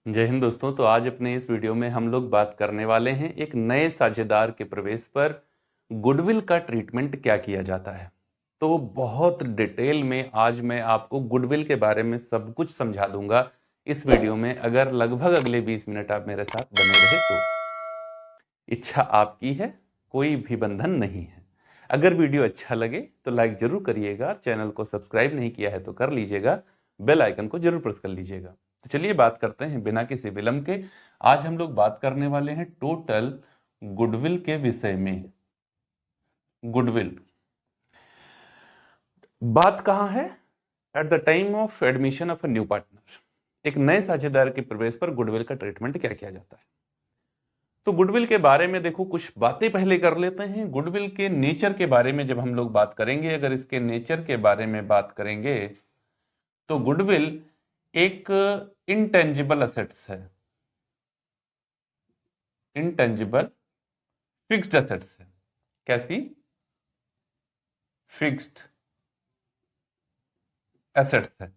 जय हिंद दोस्तों। तो आज अपने इस वीडियो में हम लोग बात करने वाले हैं एक नए साझेदार के प्रवेश पर गुडविल का ट्रीटमेंट क्या किया जाता है। तो बहुत डिटेल में आज मैं आपको गुडविल के बारे में सब कुछ समझा दूंगा इस वीडियो में। अगर लगभग अगले 20 मिनट आप मेरे साथ बने रहे तो इच्छा आपकी है, कोई भी बंधन नहीं है। अगर वीडियो अच्छा लगे तो लाइक जरूर करिएगा, चैनल को सब्सक्राइब नहीं किया है तो कर लीजिएगा, बेल आइकन को जरूर प्रेस कर लीजिएगा। तो चलिए बात करते हैं बिना किसी विलंब के। आज हम लोग बात करने वाले हैं टोटल गुडविल के विषय में। गुडविल बात कहां है? At the time of admission of a new partner, एक नए साझेदार के प्रवेश पर गुडविल का ट्रीटमेंट क्या किया जाता है। तो गुडविल के बारे में देखो, कुछ बातें पहले कर लेते हैं। गुडविल के नेचर के बारे में जब हम लोग बात करेंगे, अगर इसके नेचर के बारे में बात करेंगे तो गुडविल एक इंटेंजिबल असेट्स है, इंटेंजिबल फिक्स्ड असेट्स है। कैसी? फिक्स्ड एसेट्स है।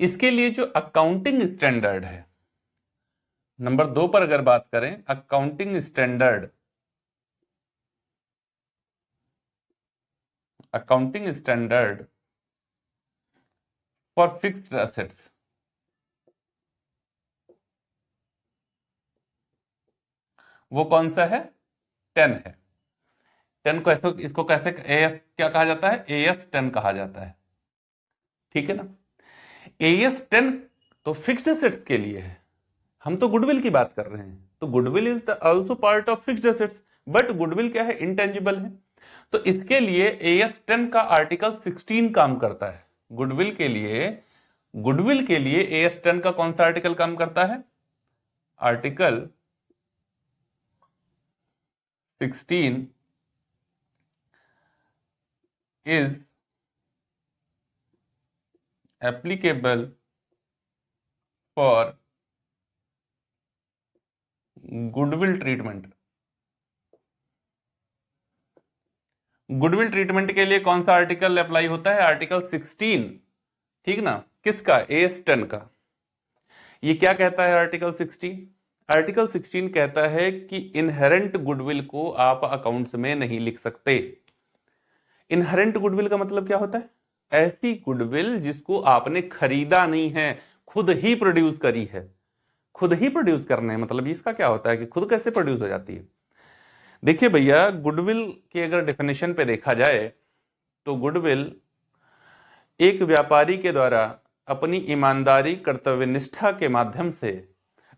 इसके लिए जो अकाउंटिंग स्टैंडर्ड है, नंबर 2 पर अगर बात करें, accounting standard, accounting standard for fixed assets, वो कौन सा है? 10 है। 10 को ऐसे, इसको कैसे एएस क्या कहा जाता है? एएस 10 कहा जाता है, ठीक है ना। एएस 10 तो फिक्स्ड एसेट्स के लिए है, हम तो गुडविल की बात कर रहे हैं। तो goodwill is the also part of fixed assets, but goodwill क्या है? इंटेंजिबल है। तो इसके लिए एएस 10 का आर्टिकल 16 काम करता है। गुडविल के लिए, गुडविल के लिए एएस 10 का कौन सा आर्टिकल काम करता है? Article 16 is applicable for goodwill treatment. Goodwill treatment के लिए कौन सा आर्टिकल अप्लाई होता है? आर्टिकल 16, ठीक ना। किसका? एएस 10 का। ये क्या कहता है आर्टिकल 16? आर्टिकल 16 कहता है कि इनहेरेंट गुडविल को आप अकाउंट्स में नहीं लिख सकते। इनहेरेंट गुडविल का मतलब क्या होता है? ऐसी गुडविल जिसको आपने खरीदा नहीं है, खुद ही प्रोड्यूस करी है। खुद ही प्रोड्यूस करने मतलब इसका क्या होता है कि खुद कैसे प्रोड्यूस हो जाती है? देखिए भैया, गुडविल की अगर डेफिनेशन पे देखा जाए तो गुडविल एक व्यापारी के द्वारा अपनी ईमानदारी, कर्तव्यनिष्ठा के माध्यम से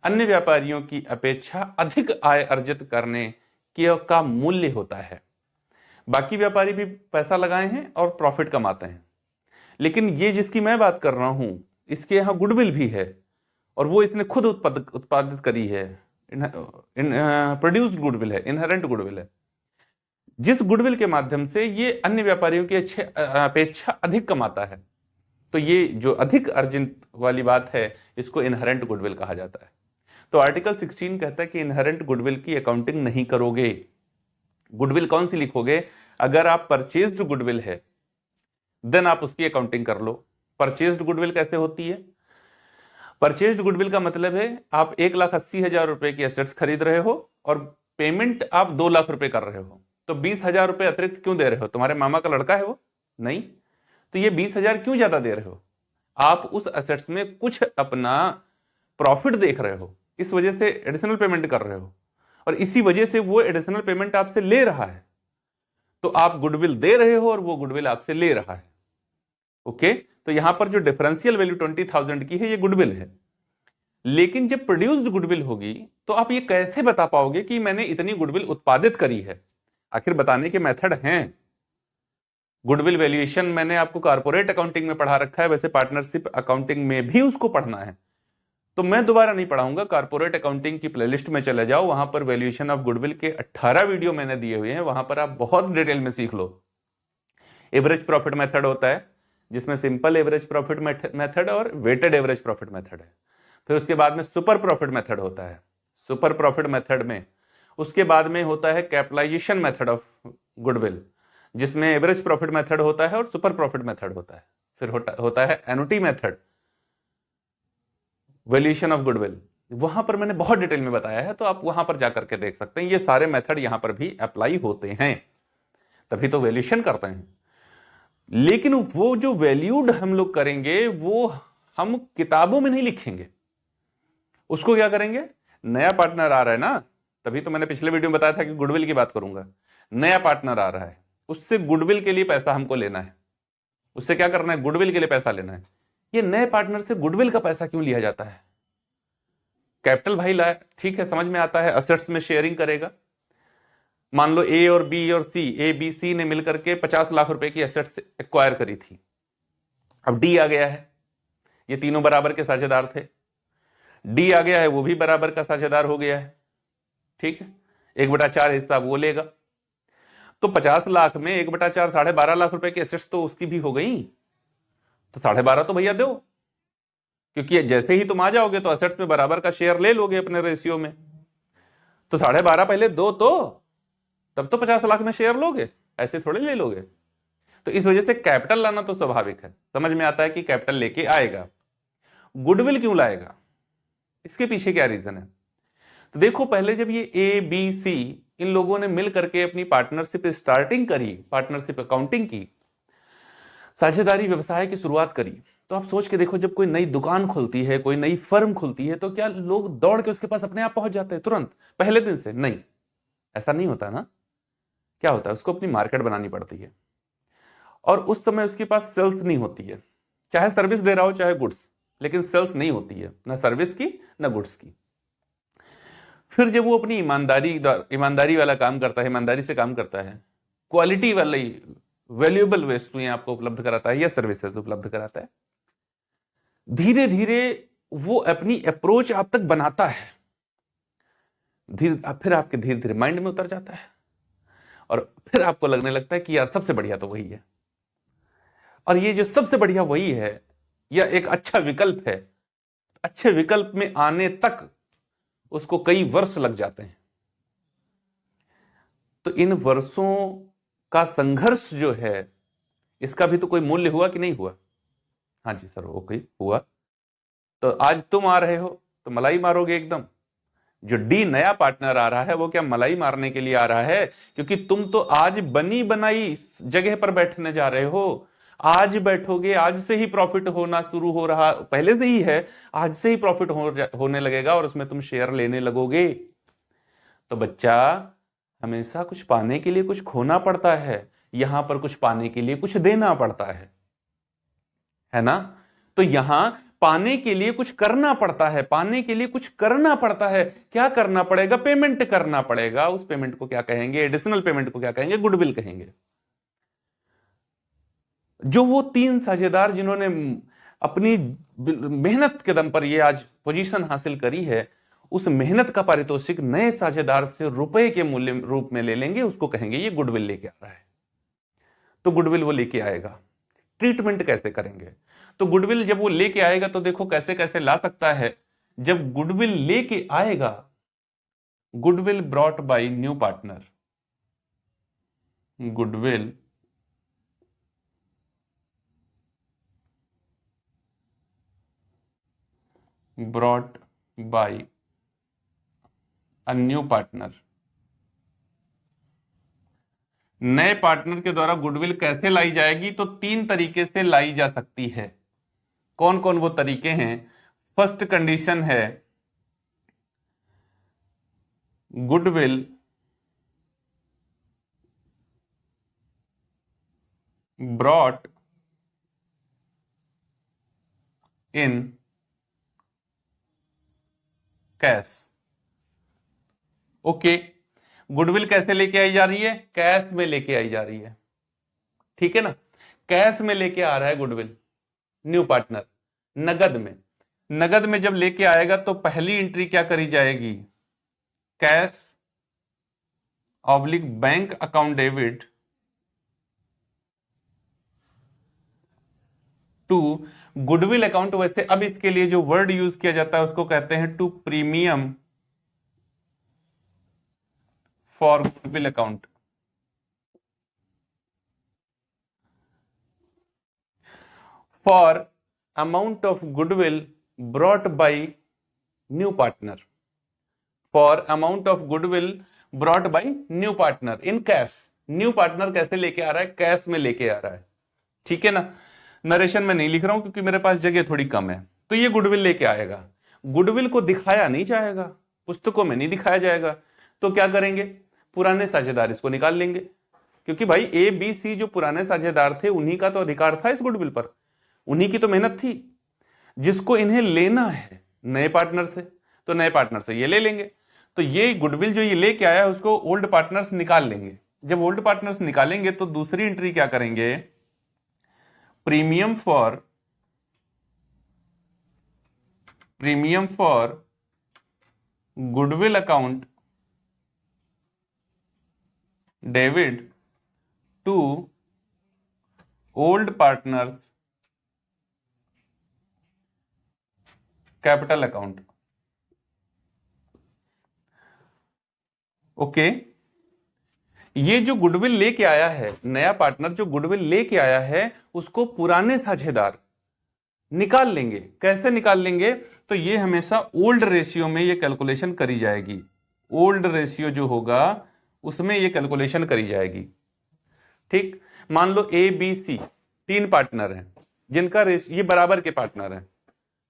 अन्य व्यापारियों की अपेक्षा अधिक आय अर्जित करने का मूल्य होता है। बाकी व्यापारी भी पैसा लगाए हैं और प्रॉफिट कमाते हैं, लेकिन ये जिसकी मैं बात कर रहा हूं, इसके यहां गुडविल भी है और वो इसने खुद उत्पादित करी है। प्रोड्यूस्ड गुडविल है, इनहेरेंट गुडविल है, जिस गुडविल के माध्यम से ये अन्य व्यापारियों की अपेक्षा अधिक कमाता है। तो ये जो अधिक अर्जित वाली बात है, इसको इनहेरेंट गुडविल कहा जाता है। तो आर्टिकल 16 कहता है कि इनहेरेंट गुडविल की अकाउंटिंग नहीं करोगे। गुडविल कौन सी लिखोगे? अगर आप परचेज्ड गुडविल है देन आप उसकी अकाउंटिंग कर लो। परचेज्ड गुडविल कैसे होती है? परचेज्ड गुडविल का मतलब है आप 1,80,000 रुपए की एसेट्स खरीद रहे हो और पेमेंट आप 2 लाख रुपए कर रहे हो। तो 20,000 रुपए अतिरिक्त क्यों दे रहे हो? तुम्हारे मामा का लड़का है वो? नहीं। तो ये 20,000 क्यों ज्यादा दे रहे हो? आप उस एसेट्स में कुछ अपना प्रॉफिट देख रहे हो, इस वजह से एडिशनल पेमेंट कर रहे हो, और इसी वजह से वो एडिशनल पेमेंट आपसे ले रहा है। तो आप गुडविल दे रहे हो और वो गुडविल आपसे ले रहा है। ओके, तो यहां पर जो डिफरेंशियल वैल्यू 20,000 की है, ये गुडविल है। लेकिन जब प्रोड्यूस्ड गुडविल होगी तो आप ये कैसे बता पाओगे कि मैंने इतनी गुडविल उत्पादित करी है? आखिर बताने के मेथड हैं। गुडविल वैल्यूएशन मैंने आपको कॉर्पोरेट अकाउंटिंग में पढ़ा रखा है, वैसे पार्टनरशिप अकाउंटिंग में भी उसको पढ़ना है, तो मैं दोबारा नहीं पढ़ाऊंगा। कॉर्पोरेट अकाउंटिंग की प्लेलिस्ट में चले जाओ, वहां पर वैल्यूएशन ऑफ गुडविल के 18 वीडियो मैंने दिए हुए हैं, वहां पर आप बहुत डिटेल में सीख लो। एवरेज प्रॉफिट मेथड होता है, जिसमें सिंपल एवरेज प्रॉफिट मेथड और वेटेड एवरेज प्रॉफिट मेथड है। फिर उसके बाद में सुपर प्रॉफिट मेथड होता है। सुपर प्रॉफिट मेथड में उसके बाद में होता है कैपिटलाइजेशन मेथड ऑफ गुडविल, जिसमें एवरेज प्रॉफिट मेथड होता है और सुपर प्रॉफिट मेथड होता है। फिर होता है annuity method, valuation of goodwill, वहां पर मैंने बहुत डिटेल में बताया है, तो आप वहां पर जाकर के देख सकते हैं। ये सारे मेथड यहां पर भी अप्लाई होते हैं, तभी तो वैल्यूएशन करते हैं। लेकिन वो जो वैल्यूड हम लोग करेंगे वो हम किताबों में नहीं लिखेंगे। उसको क्या करेंगे, नया पार्टनर आ रहा है ना, तभी तो मैंने पिछले वीडियो में बताया था कि गुडविल की बात करूंगा। नया पार्टनर आ रहा है, उससे गुडविल के लिए पैसा हमको लेना है। उससे क्या करना है, गुडविल के लिए पैसा लेना है। ये नए पार्टनर से गुडविल का पैसा क्यों लिया जाता है? कैपिटल भाई लाया, ठीक है, समझ में आता है, असेट्स में शेयरिंग करेगा। मान लो ए और बी और सी, ए बी सी ने मिलकर के 50 लाख रुपए की एसेट्स एक्वायर करी थी। अब डी आ गया है, ये तीनों बराबर के साझेदार थे। डी आ गया है, वो भी बराबर का साझेदार हो गया है, ठीक है। 1/4 हिस्सा वो लेगा, तो 50 लाख में 1/4 12.5 लाख रुपए की एसेट्स तो उसकी भी हो गई, तो 12.5 तो भैया दो, क्योंकि जैसे ही तुम आ जाओगे तो एसेट्स में बराबर का शेयर ले लोगे अपने रेशियो में, तो 12.5 पहले दो, तो तब तो 50 लाख में शेयर लोगे, ऐसे थोड़े ले लोगे। तो इस वजह से कैपिटल लाना तो स्वाभाविक है, समझ में आता है कि कैपिटल लेके आएगा। गुडविल क्यों लाएगा, इसके पीछे क्या रीजन है? तो देखो, पहले जब ये ए बी सी इन लोगों ने मिल करके अपनी पार्टनरशिप स्टार्टिंग करी, पार्टनरशिप अकाउंटिंग की, साझेदारी व्यवसाय की शुरुआत करी, तो आप सोच के देखो, जब कोई नई दुकान खुलती है, कोई नई फर्म खुलती है, तो क्या लोग दौड़ के उसके पास अपने आप पहुंच जाते हैं तुरंत पहले दिन से? नहीं, ऐसा नहीं होता ना। क्या होता है, उसको अपनी मार्केट बनानी पड़ती है, और उस समय उसके पास सेल्स नहीं होती है, चाहे सर्विस दे रहा हो चाहे गुड्स, लेकिन सेल्स नहीं होती है, ना सर्विस की ना गुड्स की। फिर जब वो अपनी ईमानदारी वाला काम करता है, ईमानदारी से काम करता है, क्वालिटी वाली वैल्यूएबल वस्तुएं आपको उपलब्ध कराता है या सर्विसेज उपलब्ध कराता है, धीरे धीरे वो अपनी अप्रोच आप तक बनाता है, फिर आपके धीरे धीरे माइंड में उतर जाता है, और फिर आपको लगने लगता है कि यार सबसे बढ़िया तो वही है, और ये जो सबसे बढ़िया वही है, यह एक अच्छा विकल्प है। अच्छे विकल्प में आने तक उसको कई वर्ष लग जाते हैं। तो इन वर्षों का संघर्ष जो है, इसका भी तो कोई मूल्य हुआ कि नहीं हुआ? हाँ जी सर, ओके, हुआ। तो आज तुम आ रहे हो तो मलाई मारोगे एकदम। जो डी नया पार्टनर आ रहा है, वो क्या मलाई मारने के लिए आ रहा है? क्योंकि तुम तो आज बनी बनाई जगह पर बैठने जा रहे हो। आज बैठोगे, आज से ही प्रॉफिट होना शुरू हो रहा, पहले से ही है, आज से ही प्रॉफिट होने लगेगा, और उसमें तुम शेयर लेने लगोगे। तो बच्चा, हमेशा कुछ पाने के लिए कुछ खोना पड़ता है, यहां पर कुछ पाने के लिए कुछ देना पड़ता है ना? तो यहां पाने के लिए कुछ करना पड़ता है, पाने के लिए कुछ करना पड़ता है। क्या करना पड़ेगा? पेमेंट करना पड़ेगा। उस पेमेंट को क्या कहेंगे? एडिशनल पेमेंट को क्या कहेंगे? गुडविल कहेंगे। जो वो 3 साझेदार जिन्होंने अपनी मेहनत के दम पर ये आज पोजीशन हासिल करी है, उस मेहनत का पारितोषिक नए साझेदार से रुपए के मूल्य रूप में ले लेंगे, उसको कहेंगे ये गुडविल लेके आ रहा है। तो गुडविल वो लेके आएगा। ट्रीटमेंट कैसे करेंगे? तो गुडविल जब वो लेके आएगा, तो देखो कैसे कैसे ला सकता है। जब गुडविल लेके आएगा, goodwill brought by new partner, goodwill brought bye a new partner. नए पार्टनर के द्वारा गुडविल कैसे लाई जाएगी? तो 3 तरीके से लाई जा सकती है। कौन कौन वो तरीके हैं? फर्स्ट कंडीशन है, goodwill brought in cash. Okay, goodwill कैसे लेके आई जा रही है? कैश में लेके आई जा रही है, ठीक है ना? कैश में लेके आ रहा है गुडविल न्यू पार्टनर, नगद में। नगद में जब लेके आएगा, तो पहली एंट्री क्या करी जाएगी? Cash oblique bank account debit to goodwill account. वैसे अब इसके लिए जो वर्ड यूज किया जाता है उसको कहते हैं to premium for goodwill account. For amount of goodwill brought by new partner, for amount of goodwill brought by new partner in cash. New partner कैसे लेके आ रहा है? कैश में लेके आ रहा है, ठीक है ना। नरेशन में नहीं लिख रहा हूं क्योंकि मेरे पास जगह थोड़ी कम है। तो ये गुडविल लेके आएगा, गुडविल को दिखाया नहीं जाएगा, पुस्तकों में नहीं दिखाया जाएगा, तो क्या करेंगे? पुराने साझेदार इसको निकाल लेंगे, क्योंकि भाई ए बी सी जो पुराने साझेदार थे उन्हीं का तो अधिकार था इस गुडविल पर, उन्हीं की तो मेहनत थी। जिसको इन्हें लेना है नए पार्टनर से, तो नए पार्टनर से ये ले लेंगे। तो ये गुडविल जो ये लेके आया है उसको ओल्ड पार्टनर्स निकाल लेंगे। जब ओल्ड पार्टनर्स निकालेंगे तो दूसरी एंट्री क्या करेंगे? Premium for goodwill account debit to old partners capital account. Okay, ये जो गुडविल लेके आया है, नया पार्टनर जो गुडविल लेके आया है, उसको पुराने साझेदार निकाल लेंगे। कैसे निकाल लेंगे? तो ये हमेशा ओल्ड रेशियो में ये कैलकुलेशन करी जाएगी। ओल्ड रेशियो जो होगा उसमें ये कैलकुलेशन करी जाएगी, ठीक। मान लो ए बी सी 3 पार्टनर हैं जिनका रेशियो, ये बराबर के पार्टनर हैं,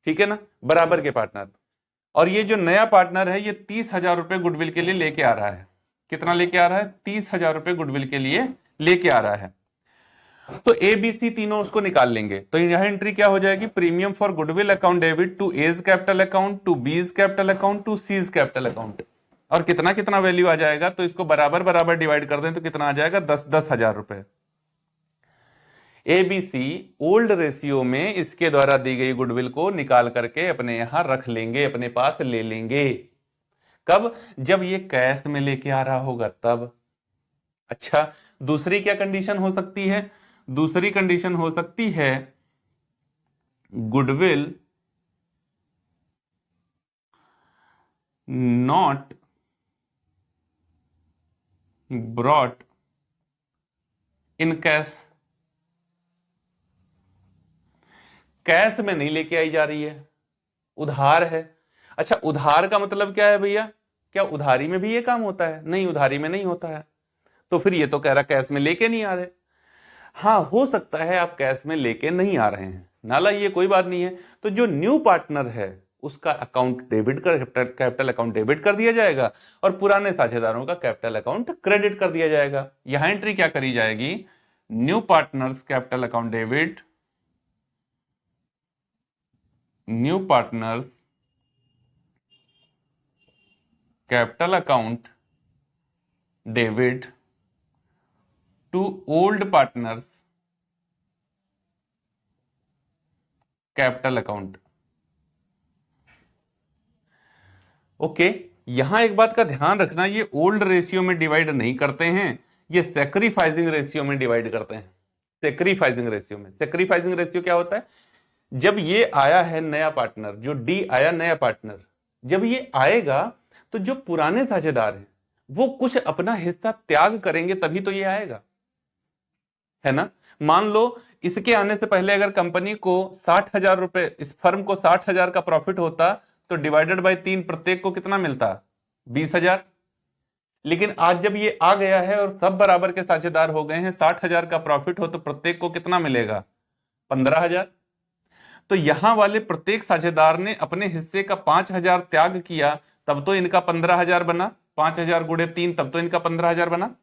ठीक है ना, बराबर के पार्टनर। और ये जो नया पार्टनर है ये 30,000 रुपए गुडविल के लिए लेके आ रहा है। कितना लेके आ रहा है? 30,000 रुपए गुडविल के लिए लेके आ रहा है। तो ए बी सी तीनों उसको निकाल लेंगे। तो यह एंट्री क्या हो जाएगी? Premium for goodwill account debit to A's capital account, to B's capital account, to C's capital account. और कितना कितना वैल्यू आ जाएगा? तो इसको बराबर बराबर डिवाइड कर दें तो कितना आ जाएगा? 10,000 रुपए। एबीसी ओल्ड रेशियो में इसके द्वारा दी गई गुडविल को निकाल करके अपने यहां रख लेंगे, अपने पास ले लेंगे। कब? जब ये कैश में लेके आ रहा होगा तब। अच्छा, दूसरी क्या कंडीशन हो सकती है? दूसरी कंडीशन हो सकती है goodwill not brought in cash. Cash में नहीं लेके आई जा रही है, उधार है। अच्छा, उधार का मतलब क्या है भैया? क्या उधारी में भी ये काम होता है? नहीं, उधारी में नहीं होता है। तो फिर ये तो कह रहा कैश में लेके नहीं आ रहे। हाँ, हो सकता है आप कैश में लेके नहीं आ रहे हैं, नाला ये कोई बात नहीं है। तो जो न्यू पार्टनर है उसका अकाउंट डेबिट कर, कैपिटल अकाउंट डेबिट कर दिया जाएगा और पुराने साझेदारों का कैपिटल अकाउंट क्रेडिट कर दिया जाएगा। यहां एंट्री क्या करी जाएगी? New partners capital account debit, new partners capital account debit to old partners capital account. Okay, यहां एक बात का ध्यान रखना, ये ओल्ड रेशियो में डिवाइड नहीं करते हैं, ये सैक्रिफाइसिंग रेशियो में डिवाइड करते हैं। सैक्रिफाइसिंग रेशियो में, सैक्रिफाइसिंग रेशियो क्या होता है? जब ये आया है नया पार्टनर, जो डी आया नया पार्टनर, जब ये आएगा तो जो पुराने साझेदार हैं वो कुछ अपना हिस्सा त्याग करेंगे तभी तो ये आएगा, है ना। मान लो इसके आने से पहले अगर कंपनी को 60,000 रुपए, इस फर्म को 60,000 का प्रॉफिट होता तो डिवाइडेड बाय 3 प्रत्येक को कितना मिलता? 20,000। लेकिन आज जब ये आ गया है और सब बराबर के साझेदार हो गए हैं, 60,000 का प्रॉफिट हो तो प्रत्येक को कितना मिलेगा? 15,000। तो यहां वाले प्रत्येक साझेदार ने अपने हिस्से का 5,000 त्याग किया, तब तो इनका 15,000 बना। 5,000 गुणे 3 तब तो इनका 15,000 बना।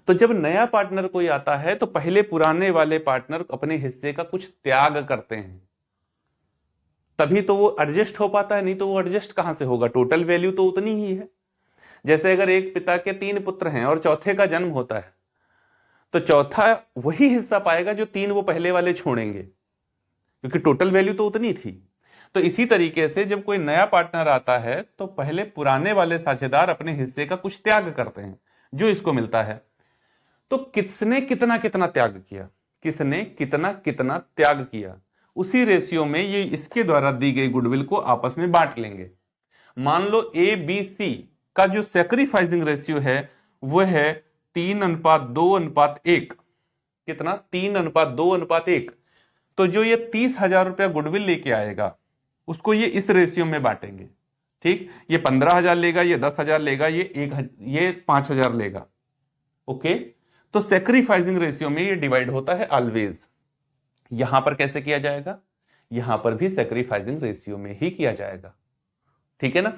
तो जब नया पार्टनर कोई आता है तो पहले पुराने वाले पार्टनर अपने हिस्से का कुछ त्याग करते हैं, तभी तो वो एडजस्ट हो पाता है, नहीं तो वो एडजस्ट कहां से होगा? टोटल वैल्यू तो उतनी ही है। जैसे अगर एक पिता के 3 पुत्र हैं और चौथे का जन्म होता है तो चौथा वही हिस्सा पाएगा जो 3 वो पहले वाले छोड़ेंगे, क्योंकि टोटल वैल्यू तो उतनी थी। तो इसी तरीके से जब कोई नया पार्टनर आता है तो पहले पुराने वाले साझेदार अपने हिस्से का कुछ त्याग करते हैं जो इसको मिलता है। तो किसने कितना कितना त्याग किया, किसने कितना कितना त्याग किया, उसी रेशियो में ये इसके द्वारा दी गई गुडविल को आपस में बांट लेंगे। मान लो ए बी सी का जो सैक्रिफाइसिंग रेशियो है वो है 3:2:1। कितना? 3:2:1। तो जो ये 30,000 रुपया गुडविल लेके आएगा, उसको ये इस रेशियो में बांटेंगे। ठीक, ये 15,000 लेगा, ये 10,000 लेगा, ये 5,000 लेगा। ओके, तो सेक्रीफाइसिंग रेशियो में ये डिवाइड होता है ऑलवेज। यहां पर कैसे किया जाएगा? यहां पर भी सेक्रीफाइसिंग रेशियो में ही किया जाएगा। ठीक है ना?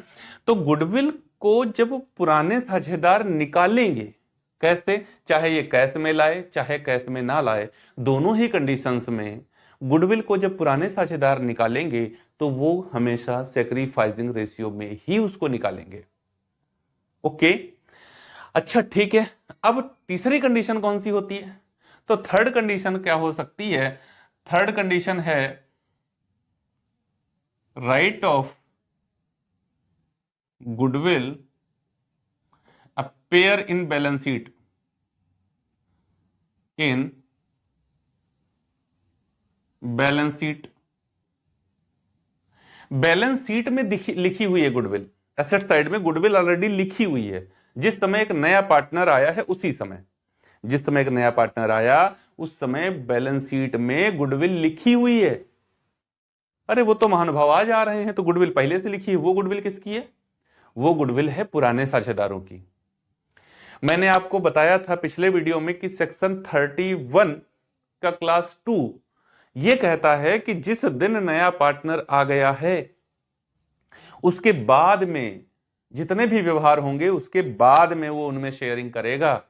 तो गुडविल को जब पुराने साझेदार निकालेंगे, कैसे, चाहे ये कैश में लाए चाहे कैश में ना लाए, दोनों ही कंडीशंस में गुडविल को जब पुराने साझेदार निकालेंगे तो वो हमेशा सेक्रीफाइसिंग रेशियो में ही उसको निकालेंगे। ओके, अच्छा ठीक है। अब तीसरी कंडीशन कौन सी होती है? तो थर्ड कंडीशन क्या हो सकती है? थर्ड कंडीशन है right of goodwill appear in balance sheet in balance sheet. Balance sheet में लिखी हुई है गुडविल, एसेट साइड में गुडविल ऑलरेडी लिखी हुई है। जिस समय एक नया पार्टनर आया है उसी समय, जिस समय एक नया पार्टनर आया उस समय बैलेंस शीट में गुडविल लिखी हुई है। अरे वो तो महानुभाव आज आ रहे हैं तो गुडविल पहले से लिखी है। वो गुडविल किसकी है? वो गुडविल है पुराने साझेदारों की। मैंने आपको बताया था पिछले वीडियो में कि सेक्शन 31 का क्लास 2 ये कहता है कि जिस दिन नया पार्टनर आ गया है उसके बाद में जितने भी व्यवहार होंगे उसके बाद में वो उनमें शेयरिंग करेगा।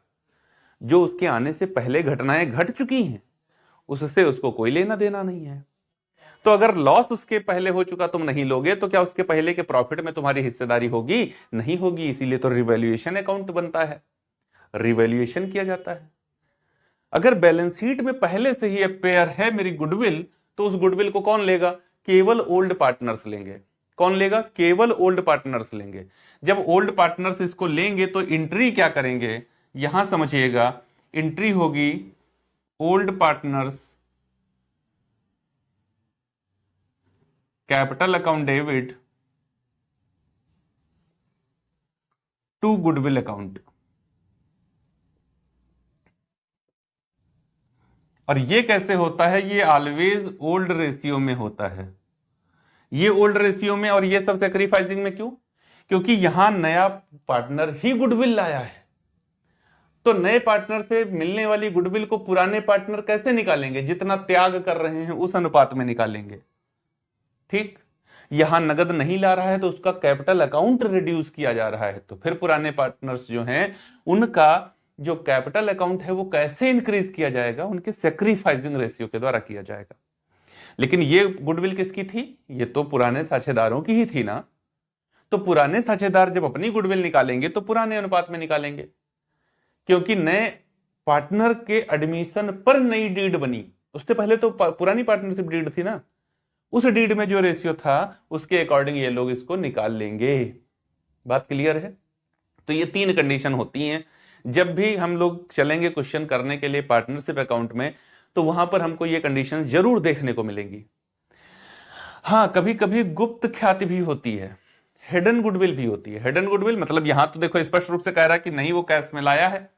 जो उसके आने से पहले घटनाएं घट चुकी हैं उससे उसको कोई लेना देना नहीं है। तो अगर लॉस उसके पहले हो चुका तुम नहीं लोगे तो क्या उसके पहले के प्रॉफिट में तुम्हारी हिस्सेदारी होगी? नहीं होगी। इसीलिए तो रिवैल्यूएशन अकाउंट बनता है, रिवैल्यूएशन किया जाता है। अगर बैलेंस शीट में पहले से ही अपेयर है मेरी गुडविल तो उस गुडविल को कौन लेगा? केवल ओल्ड पार्टनर्स लेंगे। कौन लेगा? केवल ओल्ड पार्टनर्स लेंगे। जब ओल्ड पार्टनर्स इसको लेंगे तो एंट्री क्या करेंगे? यहां समझिएगा, एंट्री होगी old partners capital account debit to goodwill account. और ये कैसे होता है? ये ऑलवेज ओल्ड रेशियो में होता है। ये ओल्ड रेशियो में और ये सब सेक्रीफाइसिंग में क्यों? क्योंकि यहां नया पार्टनर ही गुडविल लाया है। तो नए पार्टनर से मिलने वाली गुडविल को पुराने पार्टनर कैसे निकालेंगे? जितना त्याग कर रहे हैं उस अनुपात में निकालेंगे। ठीक, यहां नगद नहीं ला रहा है तो उसका कैपिटल अकाउंट रिड्यूस किया जा रहा है, तो फिर पुराने पार्टनर्स जो हैं उनका जो कैपिटल अकाउंट है वो कैसे इंक्रीज किया जाएगा? उनके सेक्रीफाइसिंग रेशियो के द्वारा किया जाएगा। लेकिन ये गुडविल किसकी थी? ये तो पुराने साझेदारों की ही थी ना। तो पुराने साझेदार जब अपनी गुडविल निकालेंगे तो पुराने अनुपात में निकालेंगे, क्योंकि नए पार्टनर के एडमिशन पर नई डीड बनी। उससे पहले तो पुरानी पार्टनरशिप डीड थी ना, उस डीड में जो रेशियो था उसके अकॉर्डिंग ये लोग इसको निकाल लेंगे। बात क्लियर है? तो ये तीन कंडीशन होती हैं जब भी हम लोग चलेंगे क्वेश्चन करने के लिए पार्टनरशिप अकाउंट में, तो वहां पर हमको ये कंडीशन जरूर देखने को मिलेंगी। हाँ, कभी कभी गुप्त ख्याति भी होती है, हिडन गुडविल भी होती है। हिडन गुडविल मतलब यहां तो देखो स्पष्ट रूप से कह रहा है कि नहीं वो कैश में लाया है,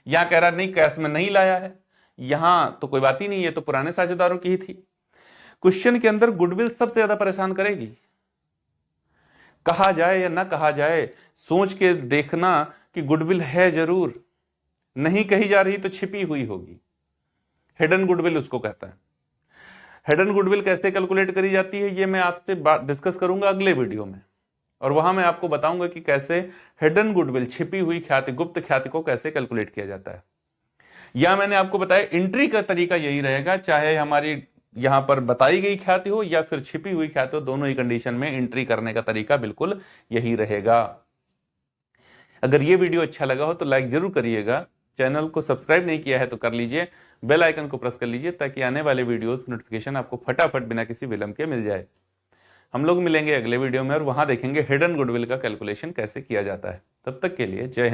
यहां कह रहा है नहीं कैश में नहीं लाया है, यहां तो कोई बात ही नहीं, है तो पुराने साझेदारों की ही थी। क्वेश्चन के अंदर गुडविल सबसे ज्यादा परेशान करेगी। कहा जाए या ना कहा जाए, सोच के देखना कि गुडविल है जरूर, नहीं कही जा रही तो छिपी हुई होगी। हिडन गुडविल उसको कहता है। हिडन गुडविल कैसे कैलकुलेट करी जाती है ये मैं आपसे डिस्कस करूंगा अगले वीडियो में, और वहां मैं आपको बताऊंगा कि कैसे हिडन गुडविल, छिपी हुई ख्याति, गुप्त ख्याति को कैसे कैलकुलेट किया जाता है। या मैंने आपको बताया एंट्री का तरीका यही रहेगा, चाहे हमारी यहां पर बताई गई ख्याति हो या फिर छिपी हुई ख्याति हो, दोनों ही कंडीशन में एंट्री करने का तरीका बिल्कुल यही रहेगा। अगर ये वीडियो अच्छा लगा हो तो लाइक जरूर करिएगा, चैनल को सब्सक्राइब नहीं किया है तो कर लीजिए, बेल आइकन को प्रेस कर लीजिए ताकि आने वाले वीडियोस की नोटिफिकेशन आपको फटाफट बिना किसी विलंब के मिल जाए। हम लोग मिलेंगे अगले वीडियो में और वहां देखेंगे हिडन गुडविल का कैलकुलेशन कैसे किया जाता है। तब तक के लिए जय हिंद।